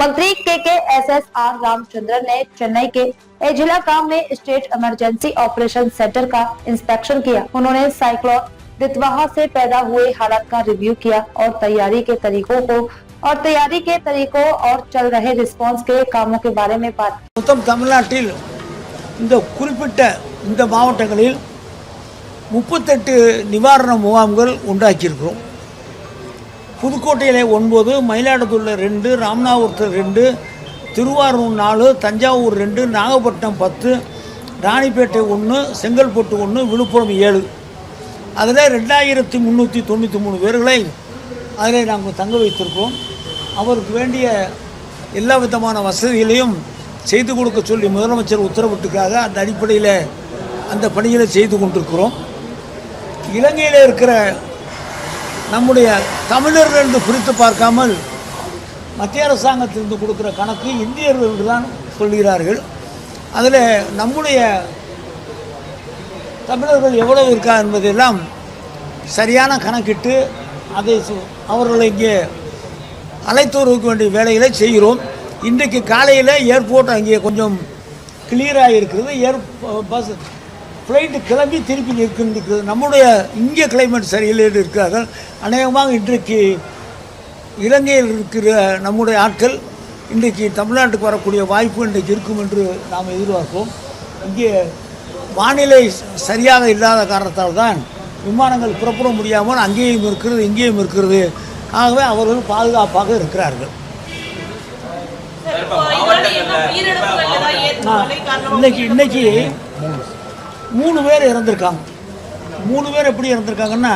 मंत्री के एसएसआर रामचंद्रन ने चेन्नई के एझिलाकाम में स्टेट इमरजेंसी ऑपरेशन सेंटर का इंस्पेक्शन किया। उन्होंने साइक्लोन दितवाहा से पैदा हुए हालात का रिव्यू किया और तैयारी के तरीकों और चल रहे रिस्पांस के कामों के बारे में बात। மொத்தம் தமிழ்நாட்டில் இந்த குறிப்பிட்ட இந்த மாவட்டங்களில் 38 நிவாரண முகாம்கள் உண்டாக்கியிருக்கிறோம். புதுக்கோட்டையில் 9, மயிலாடுதுறை 2, ராமநாதபுரத்தில் 2, திருவாரூர் 4, தஞ்சாவூர் 2, நாகப்பட்டினம் 10, ராணிப்பேட்டை 1, செங்கல்பட்டு 1, விழுப்புரம் 7. அதில் 2393 பேர்களை அதில் நாங்கள் தங்க வைத்திருக்கிறோம். அவருக்கு வேண்டிய எல்லா விதமான வசதிகளையும் செய்து கொடுக்க சொல்லி முதலமைச்சர் உத்தரவிட்டுக்காக அந்த அடிப்படையில் அந்த பணிகளை செய்து கொண்டிருக்கிறோம். இலங்கையில் இருக்கிற நம்முடைய தமிழர்கள் என்று பிரித்து பார்க்காமல் மத்திய அரசாங்கத்திலிருந்து கொடுக்குற கணக்கு இந்தியர்கள் என்று தான் சொல்கிறார்கள். அதில் நம்முடைய தமிழர்கள் எவ்வளவு இருக்கா என்பதெல்லாம் சரியான கணக்கிட்டு அதை அவர்களை இங்கே அழைத்து வருவதற்கு வேண்டிய வேலைகளை செய்கிறோம். இன்றைக்கு காலையில் ஏர்போர்ட் அங்கே கொஞ்சம் கிளியராக இருக்கிறது. பஸ் ஃப்ளைட்டு கிளம்பி திருப்பி நிற்கிறது. நம்முடைய இங்கே கிளைமேட் சரியில்லை இருக்கிறார்கள். அநேகமாக இன்றைக்கு இலங்கையில் இருக்கிற நம்முடைய ஆட்கள் இன்றைக்கு தமிழ்நாட்டுக்கு வரக்கூடிய வாய்ப்பு இன்றைக்கு இருக்கும் என்று நாம் எதிர்பார்ப்போம். இங்கே வானிலை சரியாக இல்லாத காரணத்தால் தான் விமானங்கள் புறப்பட முடியாமல் அங்கேயும் இருக்கிறது இங்கேயும் இருக்கிறது. ஆகவே அவர்கள் பாதுகாப்பாக இருக்கிறார்கள். இன்னைக்கு 3 பேர் இறந்திருக்காங்க. 3 பேர் எப்படி இறந்திருக்காங்கன்னா